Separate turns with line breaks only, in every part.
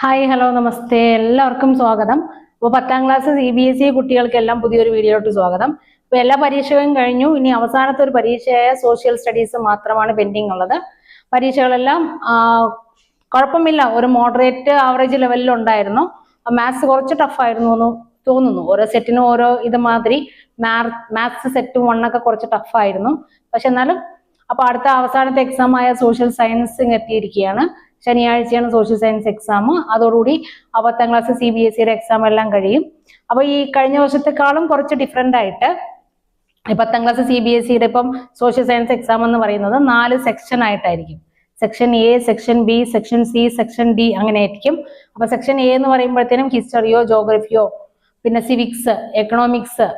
Hi hello നമസ്തേ എല്ലാവർക്കും സ്വാഗതം. അപ്പോൾ 10ാം ക്ലാസ് CBSE കുട്ടികൾക്കെല്ലാം പുതിയൊരു വീഡിയോയിലോട്ട് സ്വാഗതം. അപ്പോൾ എല്ലാ പരീക്ഷകളും കഴിഞ്ഞു. ഇനി അവസാനത്തെ ഒരു പരീക്ഷയായ സോഷ്യൽ സ്റ്റഡീസ് മാത്രമാണ് പെൻഡിങ് ഉള്ളത്. പരീക്ഷകളെല്ലാം കുഴപ്പമില്ല, ഒരു മോഡറേറ്റ് ആവറേജ് ലെവലിൽ ഉണ്ടായിരുന്നു. മാത്സ് കുറച്ച് ടഫായിരുന്നു എന്ന് തോന്നുന്നു. ഓരോ സെറ്റിനും ഓരോ ഇത് മാതിരി മാത്സ് സെറ്റ് 1 ഒക്കെ കുറച്ച് ടഫായിരുന്നു. പക്ഷെ എന്നാലും അപ്പോൾ അടുത്ത അവസാനത്തെ എക്സാം ആയ സോഷ്യൽ സയൻസ് എത്തിയിരിക്കുകയാണ്. ശനിയാഴ്ചയാണ് സോഷ്യൽ സയൻസ് എക്സാം. അതോടുകൂടി 10ാം ക്ലാസ് CBSE എക്സാം എല്ലാം കഴിയും. അപ്പൊ ഈ കഴിഞ്ഞ വർഷത്തെക്കാളും കുറച്ച് ഡിഫറെന്റ് ആയിട്ട് 10ാം ക്ലാസ് CBSE ഇപ്പം സോഷ്യൽ സയൻസ് എക്സാം എന്ന് പറയുന്നത് 4 സെക്ഷൻ ആയിട്ടായിരിക്കും. Section A, section B, section C, section D അങ്ങനെ ആയിരിക്കും. അപ്പൊ സെക്ഷൻ A എന്ന് പറയുമ്പോഴത്തേനും ഹിസ്റ്ററിയോ ജോഗ്രഫിയോ പിന്നെ സിവിക്സ് എക്കണോമിക്സ്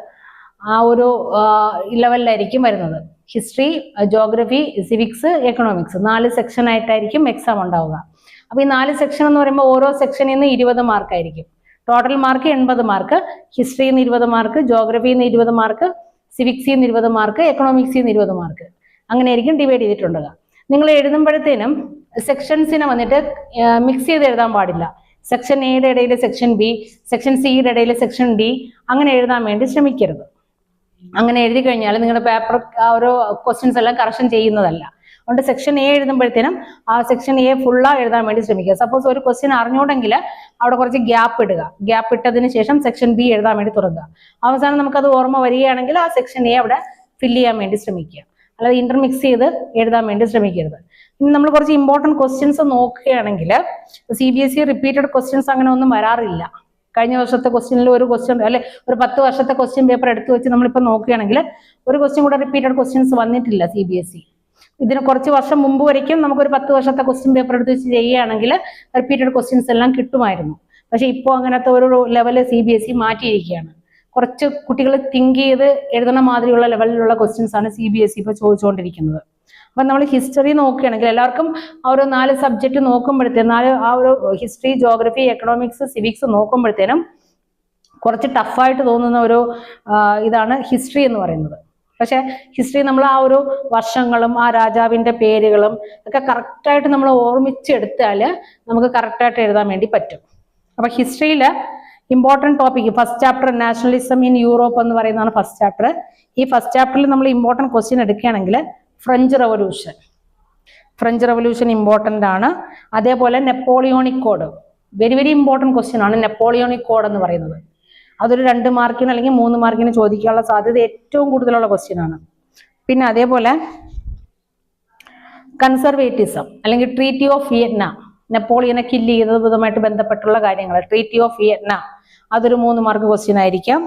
ആ ഒരു ലെവലിലായിരിക്കും വരുന്നത്. History, geography, civics, economics 4 section ആയിട്ടായിരിക്കും എക്സാം ഉണ്ടാവുക. അപ്പൊ ഈ 4 സെക്ഷൻ എന്ന് പറയുമ്പോൾ ഓരോ സെക്ഷനിൽ നിന്ന് 20 മാർക്ക് ആയിരിക്കും. Total mark 80 mark. ഹിസ്റ്ററിയിൽ നിന്ന് 20 മാർക്ക്, ജോഗ്രഫിയിൽ നിന്ന് 20 മാർക്ക്, സിവിക്സിൽ നിന്ന് 20 മാർക്ക്, എക്കണോമിക്സിൽ നിന്ന് 20 മാർക്ക്. അങ്ങനെയായിരിക്കും ഡിവൈഡ് ചെയ്തിട്ടുണ്ടാകുക. നിങ്ങൾ എഴുതുമ്പോഴത്തേനും സെക്ഷൻസിനെ വന്നിട്ട് മിക്സ് ചെയ്ത് എഴുതാൻ പാടില്ല. സെക്ഷൻ എയുടെ ഇടയിൽ സെക്ഷൻ ബി, സെക്ഷൻ സിയുടെ ഇടയിൽ സെക്ഷൻ ഡി അങ്ങനെ എഴുതാൻ വേണ്ടി ശ്രമിക്കരുത്. അങ്ങനെ എഴുതി കഴിഞ്ഞാൽ നിങ്ങളുടെ പേപ്പർ ആ ഒരു ക്വസ്റ്റ്യൻസ് എല്ലാം കറക്ഷൻ ചെയ്യുന്നതല്ല. അതുകൊണ്ട് സെക്ഷൻ എ എഴുതുമ്പോഴത്തേനും ആ സെക്ഷൻ എ ഫുള്ളാ എഴുതാൻ വേണ്ടി ശ്രമിക്കുക. സപ്പോസ് ഒരു ക്വസ്റ്റ്യൻ അറിഞ്ഞുകൊണ്ടെങ്കിൽ അവിടെ കുറച്ച് ഗ്യാപ്പ് ഇടുക. ഗ്യാപ്പ് ഇട്ടതിന് ശേഷം സെക്ഷൻ ബി എഴുതാൻ വേണ്ടി തുടങ്ങുക. അവസാനം നമുക്കത് ഓർമ്മ വരികയാണെങ്കിൽ ആ സെക്ഷൻ എ അവിടെ ഫില്ല് ചെയ്യാൻ വേണ്ടി ശ്രമിക്കുക. അല്ലാതെ ഇന്റർമിക്സ് ചെയ്ത് എഴുതാൻ വേണ്ടി ശ്രമിക്കരുത്. ഇനി നമ്മൾ കുറച്ച് ഇമ്പോർട്ടൻറ്റ് ക്വസ്റ്റ്യൻസ് നോക്കുകയാണെങ്കിൽ CBSE റിപ്പീറ്റഡ് ക്വസ്റ്റ്യൻസ് അങ്ങനെ ഒന്നും വരാറില്ല. കഴിഞ്ഞ വർഷത്തെ ക്വസ്റ്റ്യനിൽ ഒരു ക്വസ്റ്റ്യൻ അല്ലെ ഒരു 10 വർഷത്തെ ക്വസ്റ്റ്യൻ പേപ്പർ എടുത്തു വെച്ച് നമ്മളിപ്പോൾ നോക്കുകയാണെങ്കിൽ ഒരു ക്വസ്റ്റ്യൻ കൂടെ റിപ്പീറ്റഡ് ക്വസ്റ്റ്യൻസ് വന്നിട്ടില്ല CBSE. ഇതിന് കുറച്ച് വർഷം മുമ്പ് വരയ്ക്കും നമുക്കൊരു 10 വർഷത്തെ ക്വസ്റ്റ്യൻ പേപ്പർ എടുത്ത് വെച്ച് ചെയ്യുകയാണെങ്കിൽ റിപ്പീറ്റഡ് ക്വസ്റ്റ്യൻസ് എല്ലാം കിട്ടുമായിരുന്നു. പക്ഷെ ഇപ്പോൾ അങ്ങനത്തെ ഒരു ലെവല് CBSE മാറ്റിയിരിക്കുകയാണ്. കുറച്ച് കുട്ടികൾ തിങ്ക് ചെയ്ത് എഴുതുന്ന മാതിരിയുള്ള ലെവലിലുള്ള ക്വസ്റ്റ്യൻസ് ആണ് CBSE ഇപ്പോൾ ചോദിച്ചുകൊണ്ടിരിക്കുന്നത്. അപ്പൊ നമ്മൾ ഹിസ്റ്ററി നോക്കുകയാണെങ്കിൽ എല്ലാവർക്കും ആ ഒരു 4 സബ്ജക്റ്റ് നോക്കുമ്പോഴത്തേനും ആ ഒരു ഹിസ്റ്ററി, ജോഗ്രഫി, എക്കണോമിക്സ്, സിവിക്സ് നോക്കുമ്പോഴത്തേനും കുറച്ച് ടഫായിട്ട് തോന്നുന്ന ഒരു ഇതാണ് ഹിസ്റ്ററി എന്ന് പറയുന്നത്. പക്ഷെ ഹിസ്റ്ററി നമ്മൾ ആ ഒരു വർഷങ്ങളും ആ രാജാവിന്റെ പേരുകളും ഒക്കെ കറക്റ്റായിട്ട് നമ്മൾ ഓർമ്മിച്ചെടുത്താൽ നമുക്ക് കറക്റ്റായിട്ട് എഴുതാൻ വേണ്ടി പറ്റും. അപ്പൊ ഹിസ്റ്ററിയില് important topic first chapter nationalism in Europe എന്ന് പറയുന്നതാണ് ഫസ്റ്റ് ചാപ്റ്റർ. ഈ ഫസ്റ്റ് ചാപ്റ്ററിൽ നമ്മൾ ഇമ്പോർട്ടൻറ്റ് ക്വസ്റ്റ്യൻ എടുക്കുകയാണെങ്കിൽ ഫ്രഞ്ച് റവല്യൂഷൻ ഇമ്പോർട്ടൻ്റ് ആണ്. അതേപോലെ Napoleonic code very very important question ആണ് നെപ്പോളിയോണിക് കോഡ് എന്ന് പറയുന്നത്. അതൊരു 2 മാർക്കിന് അല്ലെങ്കിൽ 3 മാർക്കിന് ചോദിക്കാനുള്ള സാധ്യത ഏറ്റവും കൂടുതലുള്ള ക്വസ്റ്റ്യൻ ആണ്. പിന്നെ അതേപോലെ കൺസർവേറ്റിസം അല്ലെങ്കിൽ ട്രീറ്റി ഓഫ് വിയറ്റ്നാം, നെപ്പോളിയനെ കില്ല് ചെയ്തതുമായിട്ട് ബന്ധപ്പെട്ടുള്ള കാര്യങ്ങൾ, ട്രീറ്റി ഓഫ് വിയറ്റ്നാം അതൊരു 3 മാർക്ക് ക്വസ്റ്റ്യൻ ആയിരിക്കാം.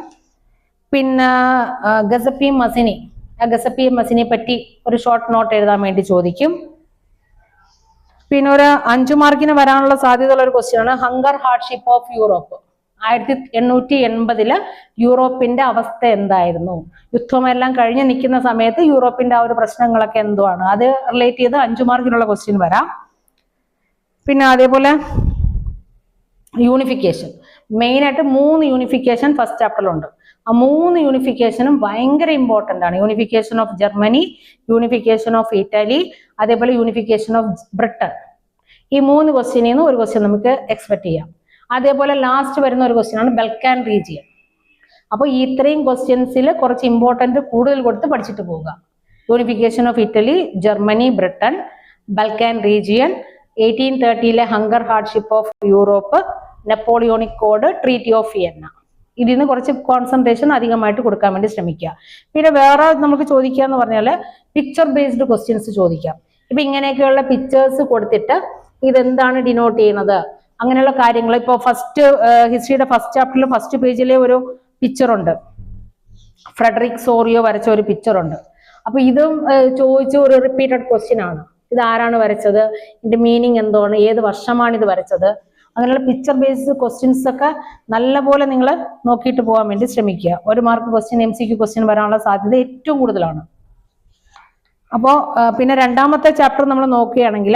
പിന്നെ ഗസപ്പി മസിനെ പറ്റി ഒരു ഷോർട്ട് നോട്ട് എഴുതാൻ വേണ്ടി ചോദിക്കും. പിന്നെ ഒരു 5 മാർക്കിന് വരാനുള്ള സാധ്യതയുള്ള ഒരു ക്വസ്റ്റ്യൻ ആണ് ഹങ്കർ ഹാർഡ്ഷിപ്പ് ഓഫ് യൂറോപ്പ്. 1880 യൂറോപ്പിന്റെ അവസ്ഥ എന്തായിരുന്നു? യുദ്ധമെല്ലാം കഴിഞ്ഞ് നിൽക്കുന്ന സമയത്ത് യൂറോപ്പിന്റെ ആ ഒരു പ്രശ്നങ്ങളൊക്കെ എന്തുവാണ്, അത് റിലേറ്റ് ചെയ്ത് 5 മാർക്കിനുള്ള ക്വസ്റ്റ്യൻ വരാം. പിന്നെ അതേപോലെ യൂണിഫിക്കേഷൻ, മെയിനായിട്ട് 3 യൂണിഫിക്കേഷൻ ഫസ്റ്റ് ചാപ്റ്ററിലുണ്ട്. ആ 3 യൂണിഫിക്കേഷനും ഭയങ്കര ഇമ്പോർട്ടൻ്റ് ആണ്. Unification of Germany, unification of Italy, അതേപോലെ യൂണിഫിക്കേഷൻ ഓഫ് ബ്രിട്ടൻ. ഈ 3 ക്വസ്റ്റ്യനിൽ നിന്ന് ഒരു ക്വസ്റ്റ്യൻ നമുക്ക് എക്സ്പെക്ട് ചെയ്യാം. അതേപോലെ ലാസ്റ്റ് വരുന്ന ഒരു ക്വസ്റ്റ്യൻ ആണ് ബൽക്കാൻ റീജിയൻ. അപ്പോൾ ഈ ഇത്രയും ക്വസ്റ്റ്യൻസിൽ കുറച്ച് ഇമ്പോർട്ടൻറ്റ് കൂടുതൽ കൊടുത്ത് പഠിച്ചിട്ട് പോവുക. Unification of Italy, Germany, Britain, Balkan region, 1830 hunger hardship of Europe, Napoleonic code, treaty of Vietnam. ഇതിൽ നിന്ന് കുറച്ച് കോൺസെൻട്രേഷൻ അധികമായിട്ട് കൊടുക്കാൻ വേണ്ടി ശ്രമിക്കുക. പിന്നെ വേറെ നമുക്ക് ചോദിക്കുക എന്ന് പറഞ്ഞാൽ പിക്ചർ ബേസ്ഡ് ക്വസ്റ്റ്യൻസ് ചോദിക്കാം. ഇപ്പൊ ഇങ്ങനെയൊക്കെയുള്ള പിക്ചേഴ്സ് കൊടുത്തിട്ട് ഇതെന്താണ് ഡിനോട്ട് ചെയ്യുന്നത് അങ്ങനെയുള്ള കാര്യങ്ങൾ. ഇപ്പോൾ ഹിസ്റ്ററിയുടെ ഫസ്റ്റ് ചാപ്റ്ററിൽ ഫസ്റ്റ് പേജിലെ ഒരു പിക്ചർ ഉണ്ട്, ഫ്രെഡറിക് സോറിയോ വരച്ച ഒരു പിക്ചർ ഉണ്ട്. അപ്പൊ ഇതും ചോദിച്ച ഒരു റിപ്പീറ്റഡ് ക്വസ്റ്റ്യൻ ആണ്. ഇത് ആരാണ് വരച്ചത്, ഇതിന്റെ മീനിങ് എന്താണ്, ഏത് വർഷമാണ് ഇത് വരച്ചത്, അങ്ങനെയുള്ള പിക്ചർ ബേസ്ഡ് ക്വസ്റ്റ്യൻസ് ഒക്കെ നല്ലപോലെ നിങ്ങൾ നോക്കിയിട്ട് പോകാൻ വേണ്ടി ശ്രമിക്കുക. 1 മാർക്ക് ക്വസ്റ്റ്യൻ MCQ ക്വസ്റ്റ്യൻ വരാനുള്ള സാധ്യത ഏറ്റവും കൂടുതലാണ്. അപ്പോൾ പിന്നെ രണ്ടാമത്തെ ചാപ്റ്റർ നമ്മൾ നോക്കുകയാണെങ്കിൽ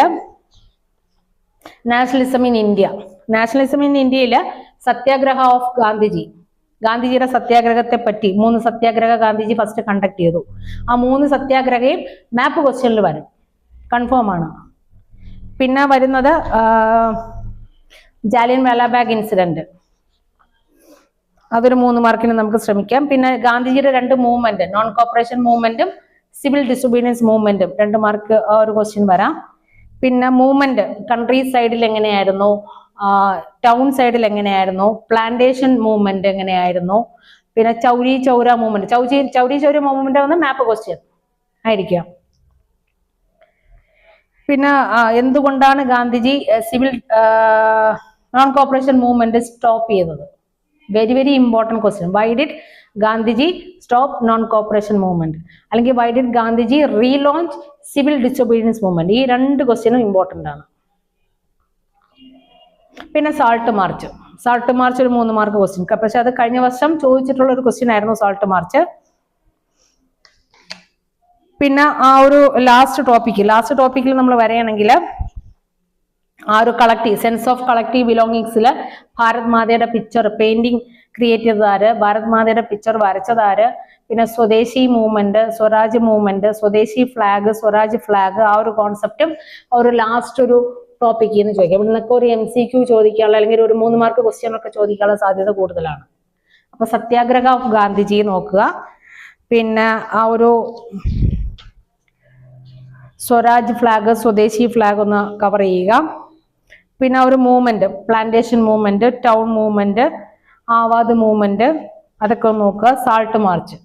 നാഷണലിസം ഇൻ ഇന്ത്യയിൽ സത്യാഗ്രഹ ഓഫ് ഗാന്ധിജിയുടെ സത്യാഗ്രഹത്തെ പറ്റി 3 സത്യാഗ്രഹ ഗാന്ധിജി ഫസ്റ്റ് കണ്ടക്ട് ചെയ്തു. ആ 3 സത്യാഗ്രഹയും മാപ്പ് ക്വസ്റ്റ്യനിൽ വരും, കൺഫേം ആണ്. പിന്നെ വരുന്നത് ജാലിയൻ വാലാബാഗ് ഇൻസിഡന്റ്, അതൊരു 3 മാർക്കിന് നമുക്ക് ശ്രമിക്കാം. പിന്നെ ഗാന്ധിജിയുടെ 2 മൂവ്മെന്റ്, നോൺ കോപ്പറേഷൻ മൂവ്മെന്റും സിവിൽ ഡിസൊബീഡിയൻസ് മൂവ്മെന്റും 2 മാർക്ക് ഒരു ക്വസ്റ്റ്യൻ വരാം. പിന്നെ മൂവ്മെന്റ് കൺട്രി സൈഡിൽ എങ്ങനെയായിരുന്നു, ടൗൺ സൈഡിൽ എങ്ങനെയായിരുന്നു, പ്ലാന്റേഷൻ മൂവ്മെന്റ് എങ്ങനെയായിരുന്നു, പിന്നെ ചൗരി ചൗര മൂവ്മെന്റ്, ചൗരി ചൗര മൂവ്മെന്റ് വന്ന മാപ്പ് ക്വസ്റ്റ്യൻ ആയിരിക്കാം. പിന്നെ എന്തുകൊണ്ടാണ് Gandhiji civil non cooperation movement stop ചെയ്തത്? Very very important question. Why did Gandhiji stop non cooperation movement, അല്ലെങ്കിൽ why did Gandhiji relaunch civil disobedience movement? ഈ 2 ക്വസ്റ്റ്യനും ഇമ്പോർട്ടൻ്റ് ആണ്. പിന്നെ സാൾട്ട് മാർച്ച് ഒരു 3 മാർക്ക് ക്വസ്റ്റ്യൻ, പക്ഷെ അത് കഴിഞ്ഞ വർഷം ചോദിച്ചിട്ടുള്ള ഒരു ക്വസ്റ്റ്യൻ ആയിരുന്നു സാൾട്ട് മാർച്ച്. പിന്നെ ആ ഒരു ലാസ്റ്റ് ടോപ്പിക്കിൽ നമ്മൾ വരികയാണെങ്കിൽ ആ ഒരു സെൻസ് ഓഫ് കളക്റ്റീവ് ബിലോങ്ങിങ്സിൽ ഭാരത് മാതയുടെ പിക്ചർ പെയിന്റിങ് ക്രിയേറ്റ് ചെയ്തതാര്, ഭാരത് മാതയുടെ പിക്ചർ വരച്ചതാര്, പിന്നെ swadeshi movement, swaraj movement, swadeshi flag, swaraj flag, ആ ഒരു കോൺസെപ്റ്റും ഒരു ലാസ്റ്റ് ഒരു ടോപ്പിക്കിൽ നിന്ന് ചോദിക്കാം. ഇവിടെ നിന്നൊക്കെ ഒരു MCQ ചോദിക്കാനുള്ള അല്ലെങ്കിൽ ഒരു 3 മാർക്ക് ക്വസ്റ്റ്യൻ ഒക്കെ ചോദിക്കാനുള്ള സാധ്യത കൂടുതലാണ്. അപ്പൊ സത്യാഗ്രഹ ഓഫ് ഗാന്ധിജി നോക്കുക. പിന്നെ ആ ഒരു സ്വരാജ് ഫ്ലാഗ്, സ്വദേശി ഫ്ലാഗ് ഒന്ന് കവർ ചെയ്യുക. പിന്നെ ഒരു movement, plantation movement, town movement, Awadh movement, അതൊക്കെ ഒന്ന് നോക്കുക. Salt march,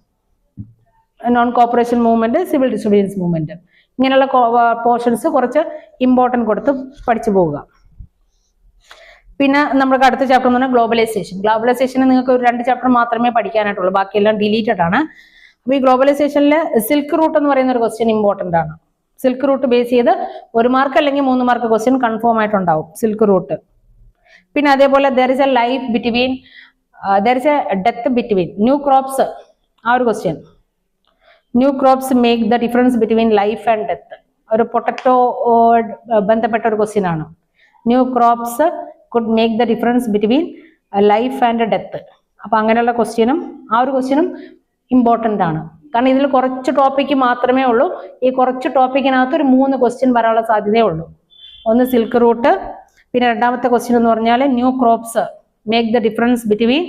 non cooperation movement, civil disobedience movement, ഇങ്ങനെയുള്ള പോർഷൻസ് കുറച്ച് ഇമ്പോർട്ടൻറ്റ് കൊടുത്ത് പഠിച്ചു പോവുക. പിന്നെ നമ്മുടെ അടുത്ത ചാപ്റ്റർ എന്ന് പറഞ്ഞാൽ ഗ്ലോബലൈസേഷന് നിങ്ങൾക്ക് ഒരു 2 ചാപ്റ്റർ മാത്രമേ പഠിക്കാനായിട്ടുള്ളൂ, ബാക്കിയെല്ലാം ഡിലീറ്റഡ് ആണ്. അപ്പൊ ഈ ഗ്ലോബലൈസേഷനിൽ സിൽക്ക് റൂട്ട് എന്ന് പറയുന്ന ഒരു ക്വസ്റ്റ്യൻ ഇമ്പോർട്ടൻ്റ് ആണ്. സിൽക്ക് റൂട്ട് ബേസ് ചെയ്ത് 1 മാർക്ക് അല്ലെങ്കിൽ 3 മാർക്ക് ക്വസ്റ്റ്യൻ കൺഫേം ആയിട്ടുണ്ടാവും സിൽക്ക് റൂട്ട്. പിന്നെ അതേപോലെ there is A death between new crops, ആ ഒരു question. New crops make the difference between life and death, ഒരു പൊട്ടറ്റോ ബന്ധപ്പെട്ട ഒരു ക്വസ്റ്റ്യൻ ആണ്. New crops could make the difference between life and death. അപ്പൊ അങ്ങനെയുള്ള ക്വസ്റ്റ്യനും ആ ഒരു ക്വസ്റ്റ്യനും ഇമ്പോർട്ടൻ്റ് ആണ്. കാരണം ഇതിൽ കുറച്ച് ടോപ്പിക്ക് മാത്രമേ ഉള്ളൂ. ഈ കുറച്ച് ടോപ്പിക്കിനകത്ത് ഒരു 3 ക്വസ്റ്റ്യൻ വരാനുള്ള സാധ്യതയേ ഉള്ളൂ. ഒന്ന് സിൽക്ക് റൂട്ട്, പിന്നെ രണ്ടാമത്തെ ക്വസ്റ്റ്യൻ എന്ന് പറഞ്ഞാൽ new crops make the difference between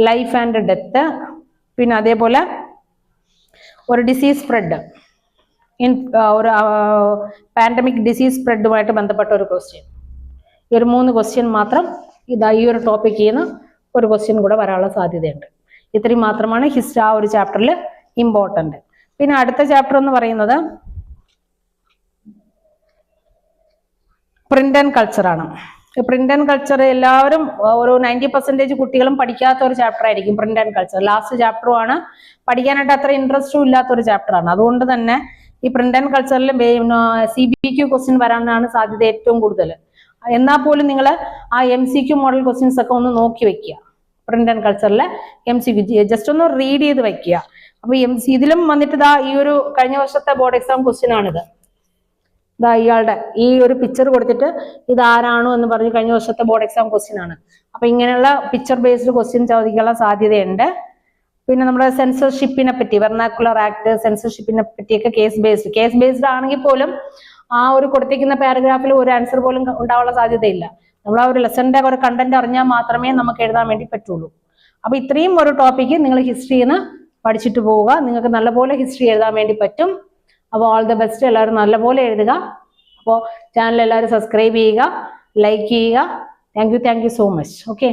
life and death. പിന്നെ അതേപോലെ ഒരു ഡിസീസ് സ്പ്രെഡ് ഒരു പാൻഡമിക് ഡിസീസ് സ്പ്രെഡുമായിട്ട് ബന്ധപ്പെട്ട ഒരു ക്വസ്റ്റ്യൻ. ഈ ഒരു 3 ക്വസ്റ്റ്യൻ മാത്രം ഈ ഒരു ടോപ്പിക്കിൽ നിന്ന് ഒരു ക്വസ്റ്റ്യൻ കൂടെ വരാനുള്ള സാധ്യതയുണ്ട്. ഇത്രയും മാത്രമാണ് ഹിസ്റ്ററി ആ ഒരു ചാപ്റ്ററിൽ ഇമ്പോർട്ടൻ്റ്. പിന്നെ അടുത്ത ചാപ്റ്റർ എന്ന് പറയുന്നത് പ്രിന്റ് ആൻഡ് കൾച്ചർ ആണ്. പ്രിന്റ് ആൻഡ് കൾച്ചർ എല്ലാവരും ഒരു 90% കുട്ടികളും പഠിക്കാത്ത ഒരു ചാപ്റ്റർ ആയിരിക്കും പ്രിന്റ് ആൻഡ് കൾച്ചർ. ലാസ്റ്റ് ചാപ്റ്ററുമാണ്, പഠിക്കാനായിട്ട് അത്ര ഇൻട്രസ്റ്റും ഇല്ലാത്ത ഒരു ചാപ്റ്ററാണ്. അതുകൊണ്ട് തന്നെ ഈ പ്രിന്റ് ആൻഡ് കൾച്ചറിൽ CBQ ക്വസ്റ്റ്യൻ വരാനാണ് സാധ്യത ഏറ്റവും കൂടുതൽ. എന്നാൽ പോലും നിങ്ങൾ ആ MCQ മോഡൽ ക്വസ്റ്റ്യൻസ് ഒക്കെ ഒന്ന് നോക്കി വെക്കുക. പ്രിന്റ് ആൻഡ് കൾച്ചറിലെ MCQ ജസ്റ്റ് ഒന്ന് റീഡ് ചെയ്ത് വെക്കുക. അപ്പൊ ഇതിലും വന്നിട്ട് ഈ ഒരു കഴിഞ്ഞ വർഷത്തെ ബോർഡ് എക്സാം ക്വസ്റ്റ്യൻ ആണിത്. ഇയാളുടെ ഈ ഒരു പിക്ചർ കൊടുത്തിട്ട് ഇത് ആരാണോ എന്ന് പറഞ്ഞ് കഴിഞ്ഞ വർഷത്തെ ബോർഡ് എക്സാം ക്വസ്റ്റ്യൻ ആണ്. അപ്പൊ ഇങ്ങനെയുള്ള പിക്ചർ ബേസ്ഡ് ക്വസ്റ്റ്യൻ ചോദിക്കാനുള്ള സാധ്യതയുണ്ട്. പിന്നെ നമ്മുടെ സെൻസർഷിപ്പിനെ പറ്റി, വെർണാക്കുലർ ആക്ട്, സെൻസർഷിപ്പിനെ പറ്റിയൊക്കെ കേസ് ബേസ്ഡ് ആണെങ്കിൽ പോലും ആ ഒരു കൊടുത്തിരിക്കുന്ന പാരഗ്രാഫിൽ ഒരു ആൻസർ പോലും ഉണ്ടാവാനുള്ള സാധ്യതയില്ല. നമ്മൾ ആ ഒരു ലെസന്റെ ഒരു കണ്ടന്റ് അറിഞ്ഞാൽ മാത്രമേ നമുക്ക് എഴുതാൻ വേണ്ടി പറ്റുള്ളൂ. അപ്പൊ ഇത്രയും ഒരു ടോപ്പിക്ക് നിങ്ങൾ ഹിസ്റ്ററിന്ന് പഠിച്ചിട്ട് പോവുക. നിങ്ങൾക്ക് നല്ലപോലെ ഹിസ്റ്ററി എഴുതാൻ വേണ്ടി പറ്റും. അപ്പോൾ ഓൾ ദ ബെസ്റ്റ്. എല്ലാവരും നല്ലപോലെ എഴുതുക. അപ്പോൾ ചാനൽ എല്ലാവരും സബ്സ്ക്രൈബ് ചെയ്യുക, ലൈക്ക് ചെയ്യുക. Thank you so much. Okay.